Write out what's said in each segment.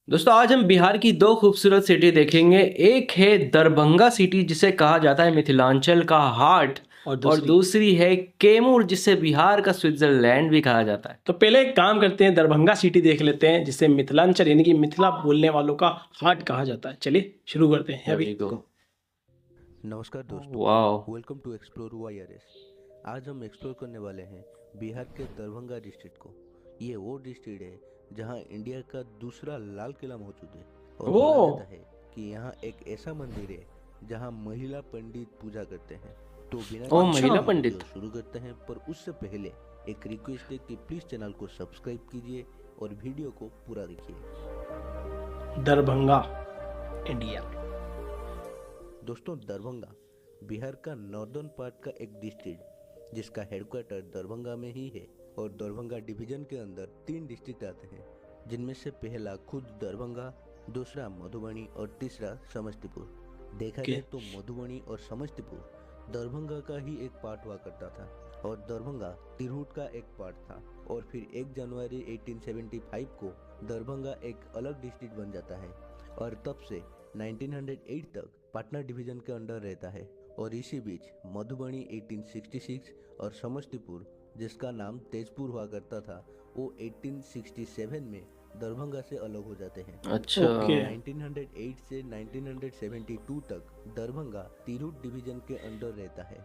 दोस्तों आज हम बिहार की दो खूबसूरत सिटी देखेंगे। एक है दरभंगा सिटी जिसे कहा जाता है मिथिलांचल का हार्ट, और और दूसरी। दूसरी है कैमूर जिसे बिहार का स्विट्जरलैंड भी कहा जाता है। तो पहले एक काम करते हैं, दरभंगा सिटी देख लेते हैं जिसे मिथिलांचल यानी कि मिथिला बोलने वालों का हार्ट कहा जाता है। चलिए शुरू करते हैं Here अभी we go. को। नमस्कार दोस्तों, wow. Welcome to explore YRS. आज हम एक्सप्लोर करने वाले हैं बिहार के दरभंगा डिस्ट्रिक्ट को। ये वो डिस्ट्रिक्ट है जहां इंडिया का दूसरा लाल किला मौजूद है और बोला ओ जाता है कि यहाँ एक ऐसा मंदिर है जहां महिला पंडित पूजा करते हैं। तो बिना ओ देरी अच्छा। महिला के वीडियो पंडित। शुरू करते हैं, पर उससे पहले एक रिक्वेस्ट है कि प्लीज़ चैनल को सब्सक्राइब कीजिए और वीडियो को पूरा देखिए। दरभंगा इंडिया। दोस्तों, दरभंगा बिहार का नॉर्दर्न पार्ट का एक डिस्ट्रिक्ट जिसका हेडक्वार्टर दरभंगा में ही है। और दरभंगा डिवीजन के अंदर 3 डिस्ट्रिक्ट आते हैं, जिनमें से पहला खुद दरभंगा, दूसरा मधुबनी और तीसरा समस्तीपुर। देखा ओके। जाए तो मधुबनी और समस्तीपुर दरभंगा का ही एक पार्ट हुआ करता था और दरभंगा तिरहुत का एक पार्ट था। और फिर 1 जनवरी 1875 को दरभंगा एक अलग डिस्ट्रिक्ट बन जाता है और तब से 1908 तक पटना डिवीजन के अंडर रहता है। और इसी बीच मधुबनी 1866 और समस्तीपुर, जिसका नाम तेजपुर हुआ करता था, वो 1867 में दरभंगा से अलग हो जाते हैं। अच्छा। ओके। 1908 से 1972 तक दरभंगा तिरहुत डिवीजन के अंडर रहता है।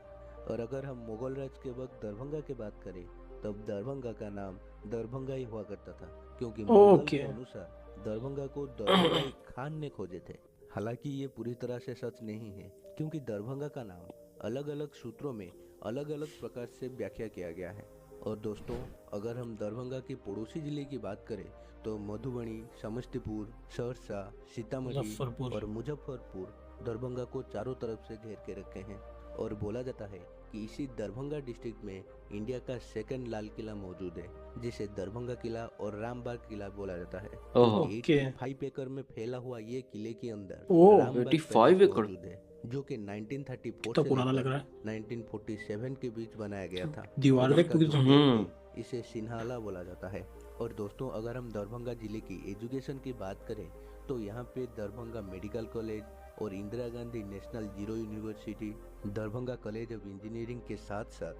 और अगर हम मुगल राज के वक्त दरभंगा की बात करें, तब दरभंगा का नाम दरभंगा ही हुआ करता था, क्योंकि मुगल ओके। के अनुसार दरभंगा को दरभंगा खान ने खोजे थे। हालांकि ये पूरी तरह से सच नहीं है, क्योंकि दरभंगा का नाम अलग अलग सूत्रों में अलग अलग प्रकार से व्याख्या किया गया है। और दोस्तों, अगर हम दरभंगा के पड़ोसी जिले की बात करें तो मधुबनी, समस्तीपुर, सहरसा, सीतामढ़ी मुजफ्फरपुर। और मुजफ्फरपुर दरभंगा को चारों तरफ से घेर के रखे हैं। और बोला जाता है कि इसी दरभंगा डिस्ट्रिक्ट में इंडिया का सेकंड लाल किला मौजूद है, जिसे दरभंगा किला और रामबाग किला बोला जाता है। ओह। ओके। 85 एकड़ में फैला हुआ ये किले के अंदर ओ रामबाग 85 पैलेस एकड़। मौजूद है, जो कि 1934 तो से पुराना लग लेकर रहा है। 1947 के बीच बनाया गया था। दीवार और देख इसका पूरी। जो गेट हम्म। है, इसे सिन्हाला बोला जाता है। और दोस्तों, अगर हम दरभंगा जिले की एजुकेशन की बात करें तो यहाँ पे दरभंगा मेडिकल कॉलेज और Indira Gandhi national zero university, Darbhanga college of engineering के साथ साथ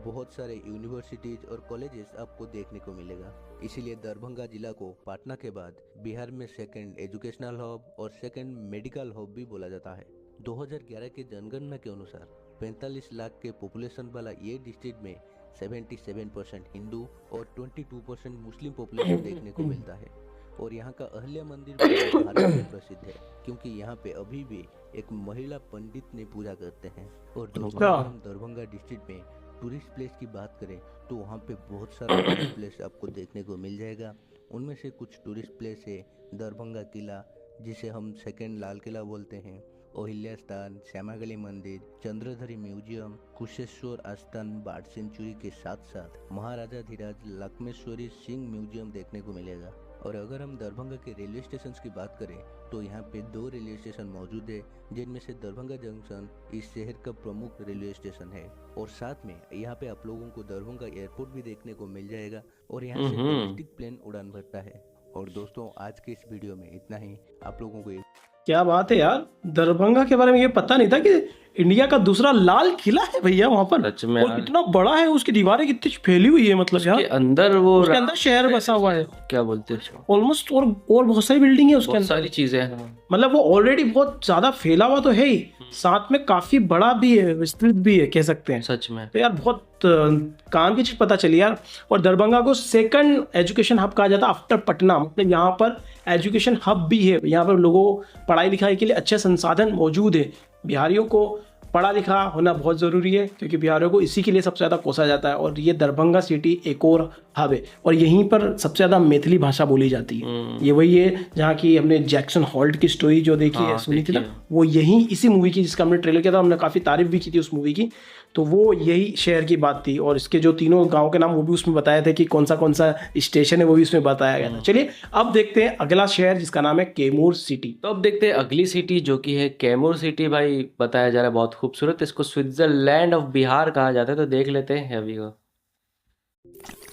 बहुत सारे यूनिवर्सिटीज और कॉलेजेस आपको देखने को मिलेगा। इसीलिए दरभंगा जिला को पटना के बाद बिहार में सेकंड एजुकेशनल हब और सेकंड मेडिकल हब भी बोला जाता है। 2011 के जनगणना के अनुसार 45 लाख के पॉपुलेशन वाला ये डिस्ट्रिक्ट में 77% हिंदू और 22% मुस्लिम पॉपुलेशन देखने को मिलता है। और यहाँ का अहल्या मंदिर पूरे भारत में प्रसिद्ध है, क्योंकि यहाँ पे अभी भी एक महिला पंडित ने पूजा करते हैं। और दोस्तों, अच्छा। अगर हम दरभंगा डिस्ट्रिक्ट में टूरिस्ट प्लेस की बात करें तो वहाँ पे बहुत सारा टूरिस्ट प्लेस आपको देखने को मिल जाएगा। उनमें से कुछ टूरिस्ट प्लेस है दरभंगा किला, जिसे हम सेकंड लाल किला बोलते हैं, अहिल्या स्थान, श्यामागली मंदिर, चंद्रधरी म्यूजियम, कुशेश्वर आस्थान बर्ड सेंचुरी के साथ साथ महाराजा धीराज लक्ष्मेश्वरी सिंह म्यूजियम देखने को मिलेगा। और अगर हम दरभंगा के रेलवे स्टेशन की बात करें तो यहाँ पे 2 रेलवे स्टेशन मौजूद है, जिनमें से दरभंगा जंक्शन इस शहर का प्रमुख रेलवे स्टेशन है। और साथ में यहाँ पे आप लोगों को दरभंगा एयरपोर्ट भी देखने को मिल जाएगा और यहाँ से डोमेस्टिक प्लेन उड़ान भरता है। और दोस्तों, आज के इस वीडियो में इतना ही। आप लोगों को क्या बात है यार, दरभंगा के बारे में ये पता नहीं था कि इंडिया का दूसरा लाल किला है भैया वहां पर। सच में और यार। कितना बड़ा है, उसकी दीवारें कितनी फैली हुई है, मतलब के यार अंदर वो उसके अंदर शहर बसा हुआ है क्या बोलते हैं उसको? ऑलमोस्ट। और बहुत सारी बिल्डिंग है उसके बहुत अंदर। सारी चीजें हैं। मतलब वो ऑलरेडी बहुत ज्यादा फैला हुआ तो है ही, साथ में काफी बड़ा भी है, विस्तृत भी है, कह सकते हैं। सच में। तो यार बहुत काम की चीज पता चली यार। और दरभंगा को सेकंड एजुकेशन हब कहा जाता है आफ्टर पटना। मतलब यहाँ पर एजुकेशन हब भी है, यहाँ पर लोगों को पढ़ाई लिखाई के लिए अच्छे संसाधन मौजूद है। बिहारियों को पढ़ा लिखा होना बहुत ज़रूरी है, क्योंकि बिहारियों को इसी के लिए सबसे ज़्यादा कोसा जाता है। और ये दरभंगा सिटी एक और हब है, और यहीं पर सबसे ज़्यादा मैथिली भाषा बोली जाती है। ये वही है जहाँ की हमने जैक्सन हॉल्ट की स्टोरी जो देखी है, सुनी थी ना, वो यही इसी मूवी की, जिसका हमने ट्रेलर किया था, हमने काफ़ी तारीफ भी की थी उस मूवी की। तो वो यही शहर की बात थी, और इसके जो तीनों गांव के नाम वो भी उसमें बताए थे कि कौन सा स्टेशन है, वो भी उसमें बताया गया था। चलिए अब देखते हैं अगला शहर, जिसका नाम है कैमूर सिटी। तो अब देखते हैं अगली सिटी जो कि है कैमूर सिटी। भाई बताया जा रहा है बहुत खूबसूरत, इसको स्विट्जरलैंड ऑफ बिहार कहा जाता है। तो देख लेते हैं अभी को।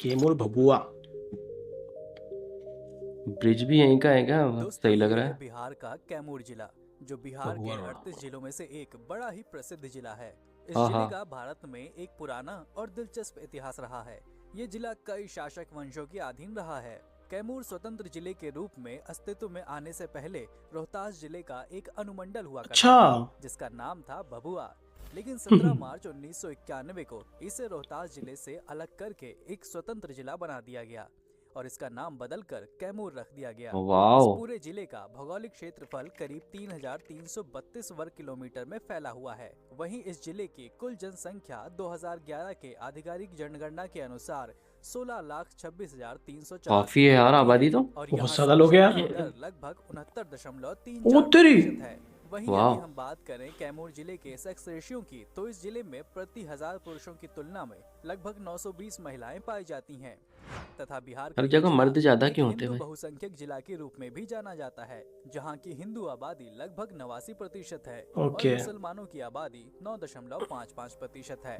कैमूर भभुआ। ब्रिज भी यहीं का है क्या? दोस्तों सही लग ये रहा है है। बिहार का कैमूर जिला, जो बिहार के 38 जिलों में से एक बड़ा ही प्रसिद्ध जिला है। इस हाँ जिले हाँ। का भारत में एक पुराना और दिलचस्प इतिहास रहा है। ये जिला कई शासक वंशों के अधीन रहा है। कैमूर स्वतंत्र जिले के रूप में अस्तित्व में आने से पहले रोहतास जिले का एक अनुमंडल हुआ करता अच्छा। था, जिसका नाम था भभुआ। लेकिन 17 मार्च 1991 को इसे रोहतास जिले से अलग करके एक स्वतंत्र जिला बना दिया गया और इसका नाम बदलकर कैमूर रख दिया गया। इस वाओ। पूरे जिले का भौगोलिक क्षेत्रफल करीब 3332 वर्ग किलोमीटर में फैला हुआ है। वहीं इस जिले की कुल जनसंख्या 2011 के आधिकारिक जनगणना के अनुसार 16,26,384 काफी है यार आबादी तो। और बहुत यहाँ ज्यादा लोग हैं यार। साक्षरता दर लगभग 69.34% ओ तेरी। है। वहीं वाह। यदि हम बात करें कैमूर जिले के सेक्स रेशियो की, तो इस जिले में प्रति 1000 पुरुषों की तुलना में लगभग 920 महिलाएं पाई जाती हैं तथा बिहार का हर ये जगह जिला मर्द ज्यादा एक क्यों होते हिंदू भाई? बहुसंख्यक जिला के रूप में भी जाना जाता है, जहां की हिंदू आबादी लगभग 89% है ओके। और मुसलमानों की आबादी 9.55% है।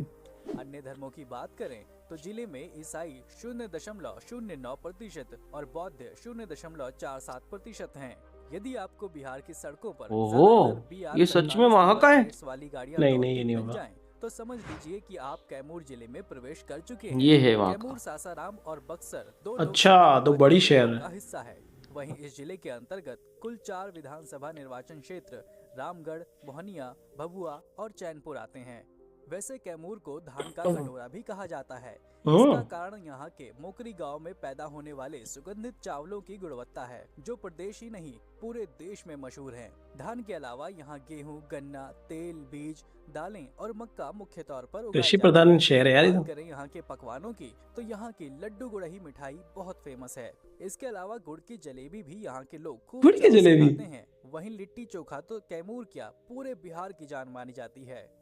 अन्य धर्मों की बात करें तो जिले में ईसाई 0.09% और बौद्ध 0.47% हैं। यदि आपको बिहार की सड़कों पर ओहो, ज्यादातर BR ये सच में 45 वहाँ का है? नंबर प्लेट्स वाली गाड़ियां नहीं, दौड़ती नहीं, ये नहीं मिल होगा। जाएं, तो समझ लीजिए कि आप कैमूर जिले में प्रवेश कर चुके हैं। ये है वहाँ कैमूर का। सासाराम और बक्सर दो अच्छा, लोकसभा तो बड़ी निर्वाचन शहर क्षेत्रों है। का हिस्सा है। वहीं इस जिले के अंतर्गत कुल 4 विधानसभा निर्वाचन क्षेत्र रामगढ़, मोहनिया, भभुआ और चैनपुर आते हैं। वैसे कैमूर को धान का कटोरा भी कहा जाता है। इसका कारण यहाँ के मोकरी गांव में पैदा होने वाले सुगंधित चावलों की गुणवत्ता है, जो प्रदेश ही नहीं पूरे देश में मशहूर हैं। धान के अलावा यहाँ गेहूं, गन्ना, तेल, बीज, दालें और मक्का मुख्य तौर पर उगाई कृषि जाती है। प्रधान शहर है यार ये बात तो। करें यहाँ के पकवानों की, तो यहाँ की लड्डू गुड़ही मिठाई बहुत फेमस है। इसके अलावा गुड़ की जलेबी भी यहाँ के लोग खूब गुड़ की चाव से जलेबी? खाते हैं। वहीं लिट्टी चोखा तो कैमूर क्या पूरे बिहार की जान मानी जाती है।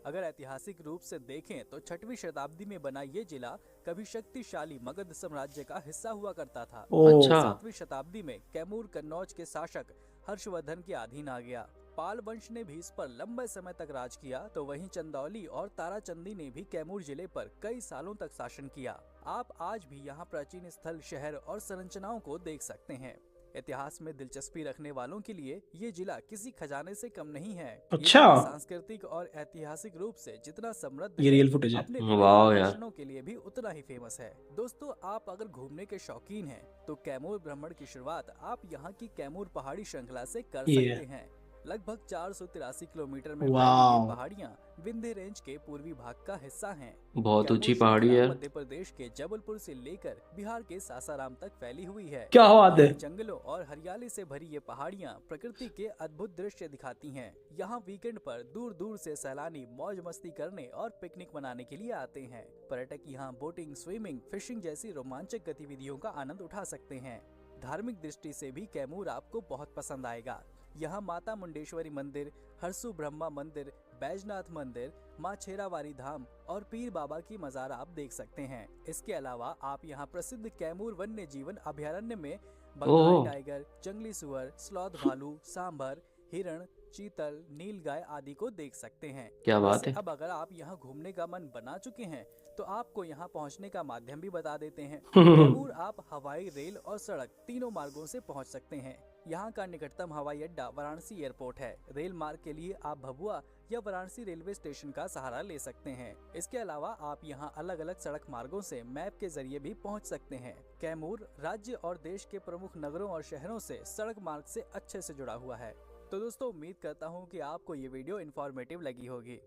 अगर ऐतिहासिक रूप से देखें तो 6वीं शताब्दी में बना ये जिला कभी शक्तिशाली मगध साम्राज्य का हिस्सा हुआ करता था। ओ। अच्छा। 7वीं शताब्दी में कैमूर कन्नौज के शासक हर्षवर्धन के अधीन आ गया। पाल वंश ने भी इस पर लंबे समय तक राज किया, तो वहीं चंदौली और ताराचंदी ने भी कैमूर जिले पर कई सालों तक शासन किया। आप आज भी यहाँ प्राचीन स्थल, शहर और संरचनाओं को देख सकते हैं। इतिहास में दिलचस्पी रखने वालों के लिए ये जिला किसी खजाने से कम नहीं है। ये अच्छा। जिला सांस्कृतिक और ऐतिहासिक रूप से जितना समृद्ध ये है, रियल फुटेज है। अपने वाह यार। आकर्षणों के लिए भी उतना ही फेमस है। दोस्तों, आप अगर घूमने के शौकीन हैं, तो कैमूर भ्रमण की शुरुआत आप यहाँ की कैमूर पहाड़ी श्रृंखला से कर ये। सकते हैं। लगभग 483 किलोमीटर में वाह। फैली ये पहाड़ियाँ विंध्य रेंज के पूर्वी भाग का हिस्सा हैं। बहुत कैमूर ऊंची पहाड़ी है श्रृंखला यार। मध्य प्रदेश के जबलपुर से लेकर बिहार के सासाराम तक फैली हुई है। क्या बात है। घने जंगलों और हरियाली से भरी ये पहाड़ियाँ प्रकृति के अद्भुत दृश्य दिखाती हैं। यहाँ वीकेंड पर दूर दूर से सैलानी मौज मस्ती करने और पिकनिक मनाने के लिए आते हैं। पर्यटक यहाँ बोटिंग, स्विमिंग, फिशिंग जैसी रोमांचक गतिविधियों का आनंद उठा सकते हैं। धार्मिक दृष्टि से भी कैमूर आपको बहुत पसंद आएगा। यहाँ माता मुंडेश्वरी मंदिर, हरसू ब्रह्मा मंदिर, बैजनाथ मंदिर, माँ छेरावारी धाम और पीर बाबा की मजार आप देख सकते हैं। इसके अलावा आप यहाँ प्रसिद्ध कैमूर वन्य जीवन अभयारण्य में बंगाली टाइगर, जंगली सुअर, स्लॉथ भालू, सांभर, हिरण, चीतल, नीलगाय आदि को देख सकते हैं। क्या बात वैसे है। अब अगर आप यहाँ घूमने का मन बना चुके हैं, तो आपको यहाँ पहुँचने का माध्यम भी बता देते हैं। कैमूर आप हवाई, रेल और सड़क तीनों मार्गों से पहुँच सकते हैं। यहाँ का निकटतम हवाई अड्डा वाराणसी एयरपोर्ट है। रेल मार्ग के लिए आप भभुआ या वाराणसी रेलवे स्टेशन का सहारा ले सकते हैं। इसके अलावा आप यहाँ अलग अलग सड़क मार्गों से मैप के जरिए भी पहुँच सकते हैं। कैमूर राज्य और देश के प्रमुख नगरों और शहरों से सड़क मार्ग से अच्छे से जुड़ा हुआ है। तो दोस्तों, उम्मीद करता हूँ कि आपको ये वीडियो इन्फॉर्मेटिव लगी होगी।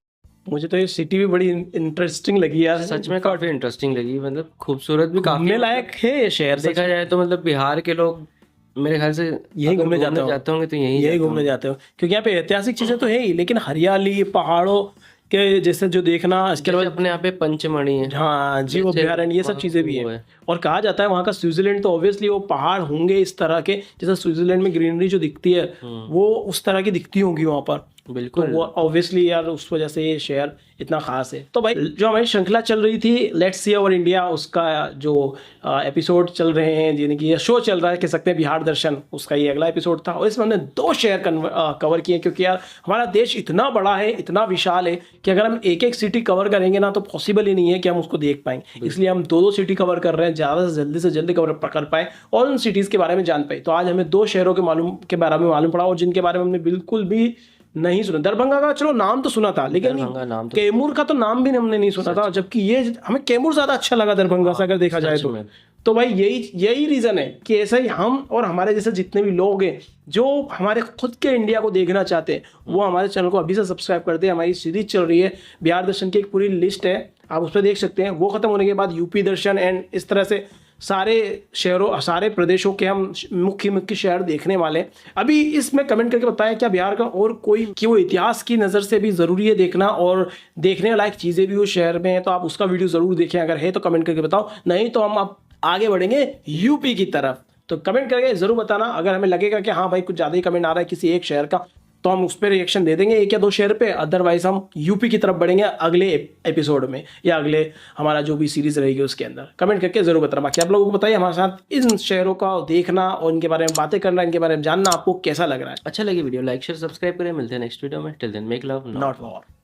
मुझे तो ये सिटी भी बड़ी इंटरेस्टिंग लगी यार। सच में काफी इंटरेस्टिंग लगी, मतलब खूबसूरत भी काफी। घूमने लायक है ये शहर। सच देखा जाए तो मतलब बिहार के लोग मेरे ख्याल से यही अगर घूमने जाते होंगे तो यही यही घूमने जाते हो, क्योंकि यहाँ पे ऐतिहासिक चीजें तो है ही, लेकिन हरियाली, पहाड़ों के जैसे जो देखना, इसके जैसे अलावा अपने यहाँ पे पंचमढ़ी है। हाँ जी, वो जैसे अभयारण्य, ये सब वहाँ चीजें भी वो है। है। और कहा जाता है वहाँ का स्विट्जरलैंड, तो ऑब्वियसली वो पहाड़ होंगे इस तरह के, जैसे स्विट्जरलैंड में ग्रीनरी जो दिखती है वो उस तरह की दिखती होंगी वहाँ पर। बिल्कुल। वो ऑब्वियसली यार उस वजह से ये शेयर इतना खास है। तो भाई जो हमारी श्रृंखला चल रही थी लेट्स सी अवर इंडिया, उसका जो एपिसोड चल रहे हैं, यानी कि ये शो चल रहा है कह सकते हैं बिहार दर्शन, उसका ये अगला एपिसोड था और इसमें हमने 2 शेयर कवर किए क्योंकि यार हमारा देश इतना बड़ा है, इतना विशाल है कि अगर हम एक एक सिटी कवर करेंगे ना तो पॉसिबल ही नहीं है कि हम उसको देख पाएंगे। इसलिए हम 2 सिटी कवर कर रहे हैं, ज़्यादा से जल्दी कवर कर पाए और उन सिटीज़ के बारे में जान पाए। तो आज हमें 2 शहरों के बारे में मालूम पड़ा और जिनके बारे में हमने बिल्कुल भी नहीं सुना। दरभंगा का चलो नाम तो सुना था, लेकिन दरभंगा नाम तो कैमूर का तो नाम भी हमने नहीं सुना था, जबकि ये हमें कैमूर ज़्यादा अच्छा लगा दरभंगा से अगर देखा जाए सच तो। में। तो भाई यही रीज़न है कि ऐसा ही हम और हमारे जैसे जितने भी लोग हैं जो हमारे खुद के इंडिया को देखना चाहते हैं वो हमारे चैनल को अभी से सब्सक्राइब करते हैं। हमारी सीरीज चल रही है बिहार दर्शन की, एक पूरी लिस्ट है, आप उस पर देख सकते हैं। वो खत्म होने के बाद यूपी दर्शन एंड इस तरह से सारे शहरों, सारे प्रदेशों के हम मुख्य शहर देखने वाले हैं। अभी इसमें कमेंट करके बताएं क्या बिहार का और कोई, कि वो इतिहास की नज़र से भी ज़रूरी है देखना और देखने लायक चीज़ें भी उस शहर में हैं, तो आप उसका वीडियो ज़रूर देखें। अगर है तो कमेंट करके बताओ, नहीं तो हम अब आगे बढ़ेंगे यूपी की तरफ। तो कमेंट करके ज़रूर बताना। अगर हमें लगेगा कि हाँ भाई कुछ ज़्यादा ही कमेंट आ रहा है किसी एक शहर का, तो हम उस पर रिएक्शन दे देंगे 1 या 2 शहर पे। अदरवाइज हम यूपी की तरफ बढ़ेंगे अगले एपिसोड में या अगले हमारा जो भी सीरीज रहेगी उसके अंदर। कमेंट करके जरूर बताना। बाकी आप लोगों को बताइए हमारे साथ इन शहरों का देखना और इनके बारे में बातें करना, इनके बारे में जानना आपको कैसा लग रहा है। अच्छा लगे वीडियो लाइक शेयर सब्सक्राइब करें। मिलते हैं नेक्स्ट वीडियो में। Till then make love not war.